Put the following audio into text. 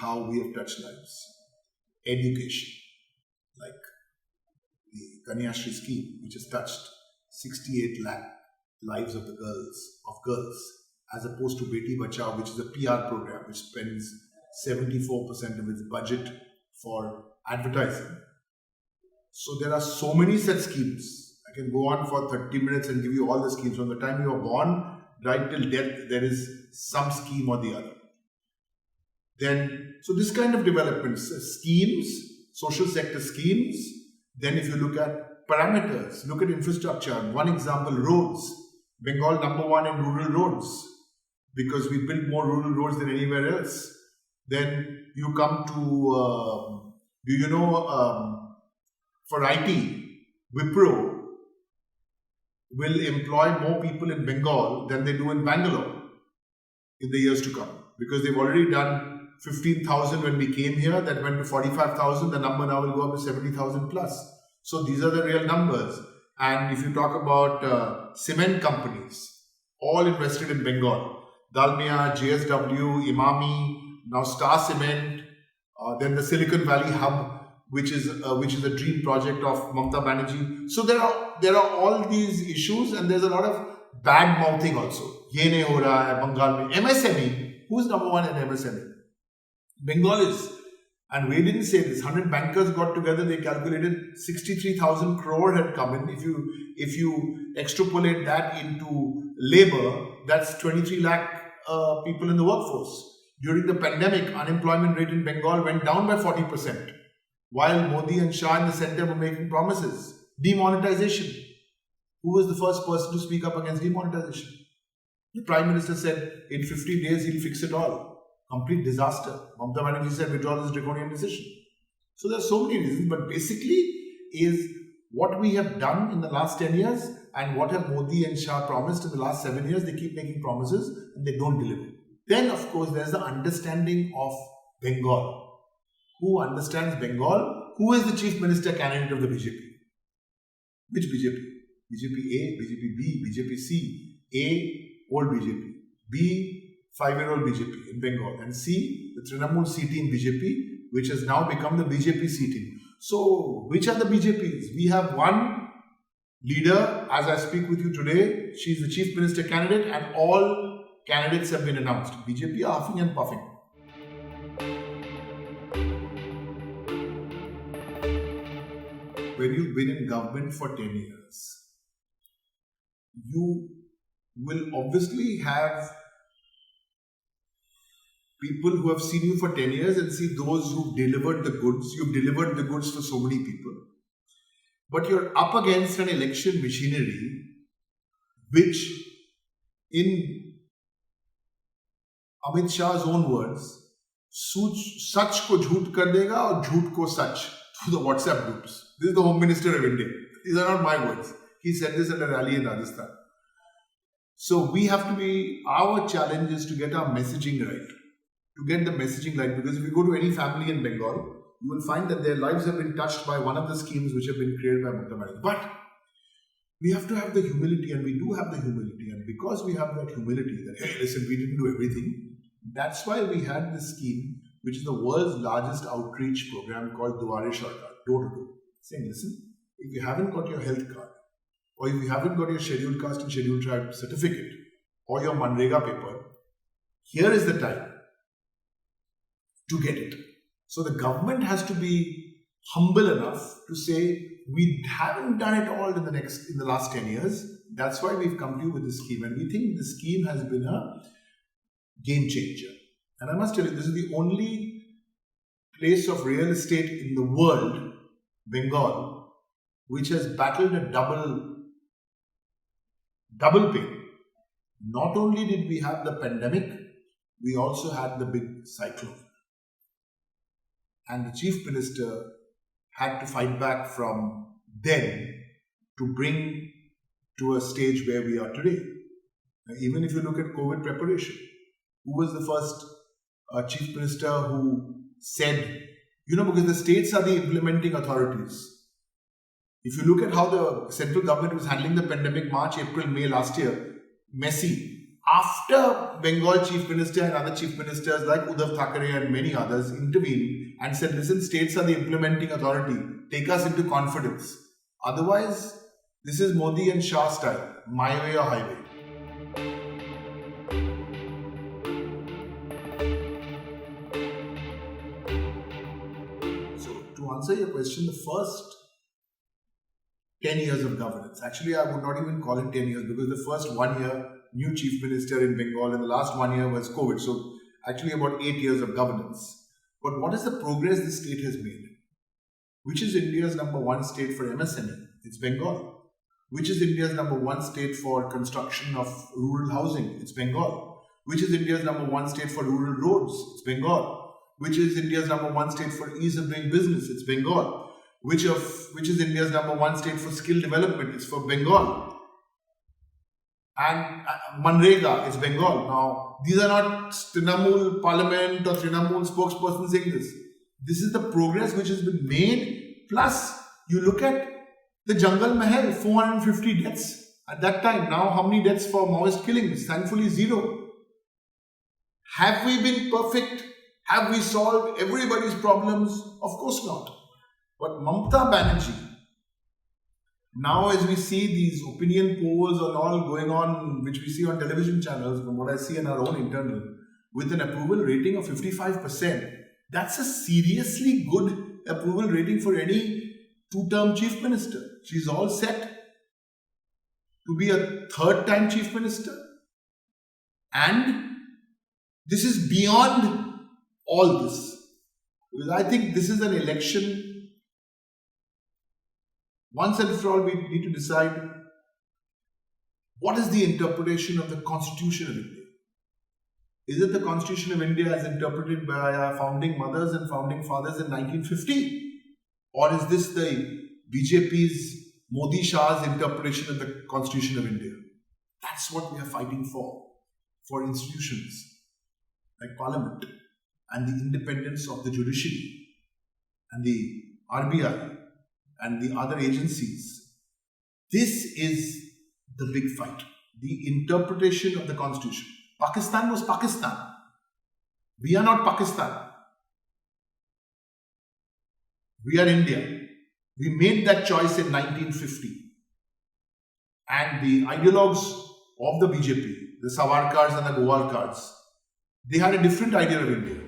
how we have touched lives. Education, like the Kanyashri scheme, which has touched 68 lakh lives of girls, as opposed to Beti Bachao, which is a PR program which spends 74% of its budget for advertising. So there are so many such schemes. I can go on for 30 minutes and give you all the schemes. From the time you are born right till death, there is some scheme or the other. Then, so this kind of developments, schemes, social sector schemes. Then if you look at parameters, look at infrastructure. One example, roads. Bengal #1 in rural roads, because we build more rural roads than anywhere else. Then you come to, for IT, Wipro will employ more people in Bengal than they do in Bangalore in the years to come, because they've already done 15,000 when we came here, that went to 45,000, the number now will go up to 70,000 plus. So these are the real numbers. And if you talk about cement companies, all invested in Bengal, Dalmia, JSW, Imami, now Star Cement, then the Silicon Valley Hub, which is a dream project of Mamata Banerjee. So there are all these issues, and there's a lot of bad mouthing also. Ye nahi ho raha hai Bengal mein. MSME, who's #1 in MSME? Bengal is. And we didn't say this. 100 bankers got together. They calculated 63,000 crore had come in. If you extrapolate that into labor, that's 23 lakh people in the workforce. During the pandemic, unemployment rate in Bengal went down by 40%, while Modi and Shah in the center were making promises. Demonetization. Who was the first person to speak up against demonetization? The Prime Minister said in 50 days he'll fix it all. Complete disaster. Mamata Banerjee said withdraw this draconian decision. So there are so many reasons, but basically is what we have done in the last 10 years and what have Modi and Shah promised in the last 7 years. They keep making promises and they don't deliver. Then, of course, there's the understanding of Bengal. Who understands Bengal? Who is the Chief Minister candidate of the BJP? Which BJP? BJP A, BJP B, BJP C. A, old BJP. B, 5-year-old BJP in Bengal. And C, the Trinamool C team BJP, which has now become the BJP C team. So, which are the BJPs? We have one leader, as I speak with you today. She is the Chief Minister candidate, and all candidates have been announced. BJP are huffing and puffing. When you've been in government for 10 years, you will obviously have people who have seen you for 10 years and see those who've delivered the goods. You've delivered the goods for so many people. But you're up against an election machinery which, in Amit Shah's own words, सच को झूठ कर देगा और झूठ को सच through the WhatsApp groups. This is the Home Minister of India. These are not my words. He said this at a rally in Rajasthan. So we have to be, our challenge is to get our messaging right. To get the messaging right, because if you go to any family in Bengal, you will find that their lives have been touched by one of the schemes which have been created by Mamata Banerjee. But we have to have the humility, and we do have the humility. And because we have that humility, that, hey, listen, we didn't do everything, that's why we had this scheme, which is the world's largest outreach program called Duare Sarkar, door to door. Saying, listen, if you haven't got your health card, or if you haven't got your scheduled caste and scheduled tribe certificate, or your Manrega paper, here is the time to get it. So the government has to be humble enough to say, we haven't done it all in the last 10 years. That's why we've come to you with this scheme. And we think this scheme has been a game changer. And I must tell you, this is the only place of real estate in the world, Bengal, which has battled a double pain. Not only did we have the pandemic, we also had the big cyclone. And the Chief Minister had to fight back from then to bring to a stage where we are today. Now, even if you look at COVID preparation, who was the first Chief Minister who said, because the states are the implementing authorities. If you look at how the central government was handling the pandemic March, April, May last year, messy. After Bengal Chief Minister and other Chief Ministers like Uddhav Thackeray and many others intervened and said, listen, states are the implementing authority, take us into confidence. Otherwise, this is Modi and Shah style, my way or highway. So, to answer your question, the first 10 years of governance, actually I would not even call it 10 years because the first 1 year, new Chief Minister in Bengal, and the last 1 year was COVID. So, actually about 8 years of governance. But what is the progress the state has made? Which is India's number one state for MSME? It's Bengal. Which is India's number one state for construction of rural housing? It's Bengal. Which is India's number one state for rural roads? It's Bengal. Which is India's number one state for ease of doing business? It's Bengal. Which is India's number one state for skill development? It's for Bengal. And Manrega is Bengal. Now, these are not Trinamool Parliament or Trinamool spokesperson saying this. This is the progress which has been made. Plus, you look at the Jungle Mahal, 450 deaths at that time. Now, how many deaths for Maoist killings? Thankfully, 0. Have we been perfect? Have we solved everybody's problems? Of course not. But Mamata Banerjee, now as we see these opinion polls and all going on, which we see on television channels, from what I see in our own internal, with an approval rating of 55%, that's a seriously good approval rating for any two-term chief minister. She's all set to be a third-time chief minister. And this is beyond all this. Because I think this is an election. Once and for all, we need to decide what is the interpretation of the Constitution of India. Is it the Constitution of India as interpreted by our founding mothers and founding fathers in 1950? Or is this the BJP's Modi Shah's interpretation of the Constitution of India? That's what we are fighting for institutions like Parliament and the independence of the judiciary and the RBI and the other agencies. This is the big fight. The interpretation of the Constitution. Pakistan was Pakistan. We are not Pakistan. We are India. We made that choice in 1950. And the ideologues of the BJP, the Savarkars and the Golwalkars, they had a different idea of India.